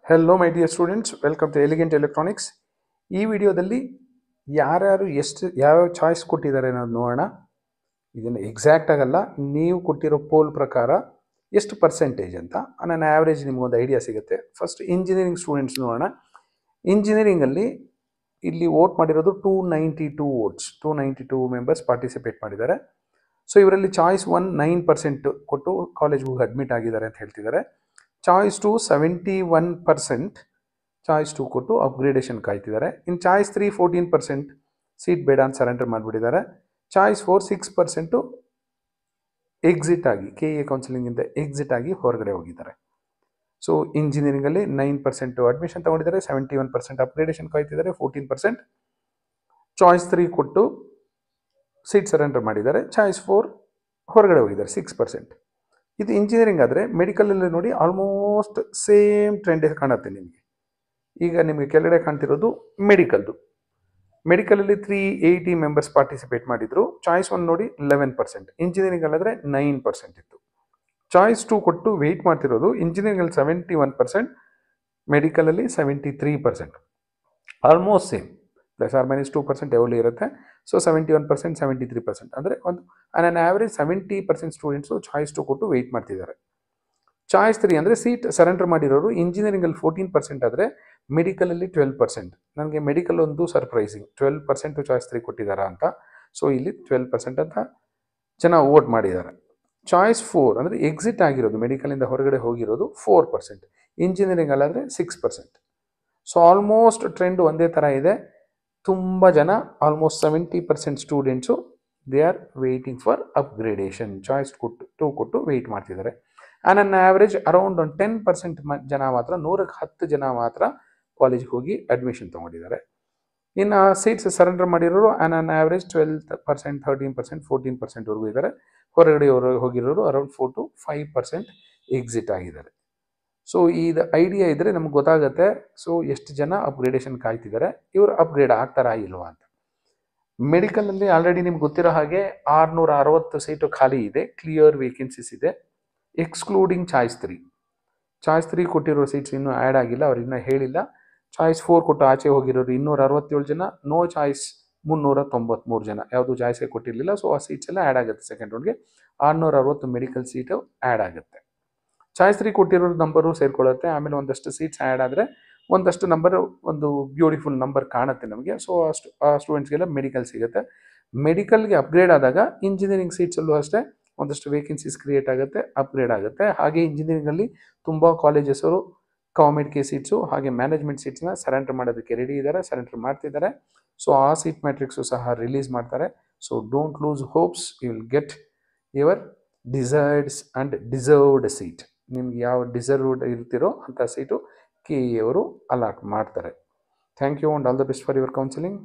Hello my dear students, welcome to Elegant Electronics. ಈ ವಿಡಿಯೋದಲ್ಲಿ ಯಾರ್ಯಾರು ಎಷ್ಟು ಯಾವ ಚಾಯ್ಸ್ ಕೊಟ್ಟಿದ್ದಾರೆ ಅನ್ನೋದು ನೋಡೋಣ. ಇದನ್ನು ಎಕ್ಸಾಕ್ಟ್ ಆಗಲ್ಲ, ನೀವು ಕೊಟ್ಟಿರೋ ಪೋಲ್ ಪ್ರಕಾರ ಎಷ್ಟು ಪರ್ಸೆಂಟೇಜ್ ಅಂತ ನನ್ನ ಆ್ಯಾವ್ರೇಜ್ ನಿಮಗೊಂದು ಐಡಿಯಾ ಸಿಗುತ್ತೆ. ಫಸ್ಟ್ ಇಂಜಿನಿಯರಿಂಗ್ ಸ್ಟೂಡೆಂಟ್ಸ್ ನೋಡೋಣ. ಇಂಜಿನಿಯರಿಂಗಲ್ಲಿ ಇಲ್ಲಿ ವೋಟ್ ಮಾಡಿರೋದು 292 ವೋಟ್ಸ್, 292 ಮೆಂಬರ್ಸ್ ಪಾರ್ಟಿಸಿಪೇಟ್ ಮಾಡಿದ್ದಾರೆ. ಸೊ ಇವರಲ್ಲಿ ಚಾಯ್ಸ್ 9% ಕೊಟ್ಟು ಕಾಲೇಜ್ಗೆ ಹೋಗಿ ಅಡ್ಮಿಟ್ ಆಗಿದ್ದಾರೆ ಅಂತ ಹೇಳ್ತಿದ್ದಾರೆ. ಚಾಯ್ಸ್ 2 71%, ಚಾಯ್ಸ್ 2 ಕೊಟ್ಟು ಅಪ್ಗ್ರೇಡೇಷನ್ ಕಾಯ್ತಿದ್ದಾರೆ. ಇನ್ನು ಚಾಯ್ಸ್ 3 14% ಸೀಟ್ ಬೇಡ ಅಂತ ಸರೆಂಡರ್ ಮಾಡಿಬಿಟ್ಟಿದ್ದಾರೆ. ಚಾಯ್ಸ್ 4 6% ಎಕ್ಸಿಟ್ ಆಗಿ KA ಕೌನ್ಸಿಲಿಂಗಿಂದ ಎಕ್ಸಿಟ್ ಆಗಿ ಹೊರಗಡೆ ಹೋಗಿದ್ದಾರೆ. ಸೊ ಇಂಜಿನಿಯರಿಂಗಲ್ಲಿ 9% ಅಡ್ಮಿಷನ್ ತೊಗೊಂಡಿದ್ದಾರೆ, 71% ಅಪ್ಗ್ರೇಡೇಷನ್ ಕಾಯ್ತಿದ್ದಾರೆ, 14% ಚಾಯ್ಸ್ 3 ಕೊಟ್ಟು ಸೀಟ್ ಸರೆಂಡರ್ ಮಾಡಿದ್ದಾರೆ, ಚಾಯ್ಸ್ 4 ಹೊರಗಡೆ ಹೋಗಿದ್ದಾರೆ 6%. ಇದು ಇಂಜಿನಿಯರಿಂಗ್ ಆದರೆ ಮೆಡಿಕಲಲ್ಲಿ ನೋಡಿ ಆಲ್ಮೋಸ್ಟ್ ಸೇಮ್ ಟ್ರೆಂಡ್ ಕಾಣುತ್ತೆ ನಿಮಗೆ. ಈಗ ನಿಮಗೆ ಕೆಳಗಡೆ ಕಾಣ್ತಿರೋದು ಮೆಡಿಕಲಲ್ಲಿ 380 ಮೆಂಬರ್ಸ್ ಪಾರ್ಟಿಸಿಪೇಟ್ ಮಾಡಿದ್ರು. ಚಾಯ್ಸ್ 1 ನೋಡಿ 11%, ಇಂಜಿನಿಯರಿಂಗ್ ಅಲ್ಲಾದರೆ 9% ಇತ್ತು. ಚಾಯ್ಸ್ 2 ಕೊಟ್ಟು ವೆಯ್ಟ್ ಮಾಡ್ತಿರೋದು ಇಂಜಿನಿಯರಿಂಗಲ್ಲಿ 71%, ಮೆಡಿಕಲಲ್ಲಿ 73%, ಆಲ್ಮೋಸ್ಟ್ ಸೇಮ್, ±2% ಎವಲಿ ಇರುತ್ತೆ. ಸೊ 71% 73%, ಅಂದರೆ ಒಂದು ಆನ್ ಆ್ಯಾವ್ರೇಜ್ 70% ಸ್ಟೂಡೆಂಟ್ಸು ಚಾಯ್ಸ್ 2 ಕೊಟ್ಟು ವೆಯ್ಟ್ ಮಾಡ್ತಿದ್ದಾರೆ. ಚಾಯ್ಸ್ 3 ಅಂದರೆ ಸೀಟ್ ಸರೆಂಡರ್ ಮಾಡಿರೋರು ಇಂಜಿನಿಯರಿಂಗಲ್ಲಿ 14% ಆದರೆ ಮೆಡಿಕಲಲ್ಲಿ 12%. ನನಗೆ ಮೆಡಿಕಲ್ ಒಂದು ಸರ್ಪ್ರೈಸಿಂಗ್, 12% ಚಾಯ್ಸ್ 3 ಕೊಟ್ಟಿದ್ದಾರೆ ಅಂತ. ಸೊ ಇಲ್ಲಿ 12% ಅಂತ ಜನ ವೋಟ್ ಮಾಡಿದ್ದಾರೆ. ಚಾಯ್ಸ್ 4 ಅಂದರೆ ಎಕ್ಸಿಟ್ ಆಗಿರೋದು, ಮೆಡಿಕಲಿಂದ ಹೊರಗಡೆ ಹೋಗಿರೋದು 4%, ಇಂಜಿನಿಯರಿಂಗ್ ಅಲ್ಲಾದರೆ 6%. ಸೊ ಆಲ್ಮೋಸ್ಟ್ ಟ್ರೆಂಡ್ ಒಂದೇ ಥರ ಇದೆ. ತುಂಬ ಜನ almost 70% students they are waiting for upgradation, choice 2 ಕೊಟ್ಟು ವೆಯ್ಟ್ ಮಾಡ್ತಿದ್ದಾರೆ. ಆ್ಯಂಡ್ ಆ್ಯಾವ್ರೇಜ್ ಅರೌಂಡ್ ಒಂದು 10% ಜನ ಮಾತ್ರ, 110 ಜನ ಮಾತ್ರ ಕಾಲೇಜ್ಗೆ ಹೋಗಿ ಅಡ್ಮಿಷನ್ ತೊಗೊಂಡಿದ್ದಾರೆ. ಇನ್ನು ಸೀಟ್ಸ್ ಸರೆಂಡರ್ ಮಾಡಿರೋರು ಆನ್ ಆ್ಯಾವ್ರೇಜ್ 12%, 13%, 14%ವರೆಗೂ ಇದ್ದಾರೆ. ಹೊರಗಡೆ ಹೋಗಿರೋರು ಅರೌಂಡ್ 4 to 5% ಎಕ್ಸಿಟ್ ಆಗಿದ್ದಾರೆ. ಸೊ ಇದು ಐಡಿಯಾ ಇದ್ದರೆ ನಮ್ಗೆ ಗೊತ್ತಾಗುತ್ತೆ ಸೊ ಎಷ್ಟು ಜನ ಅಪ್ಗ್ರೇಡೇಷನ್ ಕಾಯ್ತಿದ್ದಾರೆ, ಇವರು ಅಪ್ಗ್ರೇಡ್ ಆಗ್ತಾರಾ ಇಲ್ವಾ ಅಂತ. ಮೆಡಿಕಲಲ್ಲಿ ಆಲ್ರೆಡಿ ನಿಮ್ಗೆ ಗೊತ್ತಿರೋ ಹಾಗೆ 660 ಸೀಟು ಖಾಲಿ ಇದೆ, ಕ್ಲಿಯರ್ ವೇಕೆನ್ಸೀಸ್ ಇದೆ, ಎಕ್ಸ್ಕ್ಲೂಡಿಂಗ್ ಚಾಯ್ಸ್ 3. ಚಾಯ್ಸ್ 3 ಕೊಟ್ಟಿರೋ ಸೀಟ್ಸ್ ಇನ್ನೂ ಆ್ಯಡ್ ಆಗಿಲ್ಲ, ಅವ್ರು ಇನ್ನೂ ಹೇಳಿಲ್ಲ. ಚಾಯ್ಸ್ 4 ಕೊಟ್ಟು ಆಚೆ ಹೋಗಿರೋರು 267 ಜನ, ನೋ ಚಾಯ್ಸ್ 393 ಜನ, ಯಾವುದು ಚಾಯ್ಸೇ ಕೊಟ್ಟಿರಲಿಲ್ಲ. ಸೊ ಆ ಸೀಟ್ಸ್ ಎಲ್ಲ ಆ್ಯಡ್ ಆಗುತ್ತೆ. ಸೆಕೆಂಡ್ ರೌಂಡ್ಗೆ 660 ಮೆಡಿಕಲ್ ಸೀಟು ಆ್ಯಡ್ ಆಗುತ್ತೆ. ಚಾಯ್ಸ್ 3 ಕೊಟ್ಟಿರೋ ನಂಬರು ಸೇರ್ಕೊಳ್ಳುತ್ತೆ. ಆಮೇಲೆ ಒಂದಷ್ಟು ಸೀಟ್ಸ್ ಆ್ಯಡ್ ಆದರೆ ಒಂದಷ್ಟು ನಂಬರು, ಒಂದು ಬ್ಯೂಟಿಫುಲ್ ನಂಬರ್ ಕಾಣುತ್ತೆ ನಮಗೆ. ಸೊ ಅಷ್ಟು ಆ ಸ್ಟೂಡೆಂಟ್ಸ್ಗೆಲ್ಲ ಮೆಡಿಕಲ್ ಸಿಗುತ್ತೆ. ಮೆಡಿಕಲ್ಗೆ ಅಪ್ಗ್ರೇಡ್ ಆದಾಗ ಇಂಜಿನಿಯರಿಂಗ್ ಸೀಟ್ಸಲ್ಲೂ ಅಷ್ಟೇ ಒಂದಷ್ಟು ವೇಕೆನ್ಸೀಸ್ ಕ್ರಿಯೇಟ್ ಆಗುತ್ತೆ, ಅಪ್ಗ್ರೇಡ್ ಆಗುತ್ತೆ. ಹಾಗೆ ಇಂಜಿನಿಯರಿಂಗಲ್ಲಿ ತುಂಬ ಕಾಲೇಜಸ್ಸವರು ಕಾಮೆಡ್ ಸೀಟ್ಸು ಹಾಗೆ ಮ್ಯಾನೇಜ್ಮೆಂಟ್ ಸೀಟ್ಸ್ನ ಸರೆಂಡರ್ ಮಾಡೋದಕ್ಕೆ ರೆಡಿ ಇದ್ದಾರೆ, ಸರೆಂಡರ್ ಮಾಡ್ತಿದ್ದಾರೆ. ಸೊ ಆ ಸೀಟ್ ಮ್ಯಾಟ್ರಿಕ್ಸು ಸಹ ರಿಲೀಸ್ ಮಾಡ್ತಾರೆ. So don't lose hopes, you will get your desireds and deserved seat. ನಿಮ್ಗೆ ಯಾವ ಡಿಸರ್ವ್ಡ್ ಇರ್ತಿರೋ ಅಂಥ ಸೀಟು KA ಅವರು ಅಲಾಟ್ ಮಾಡ್ತಾರೆ. Thank you and all the best for your counselling.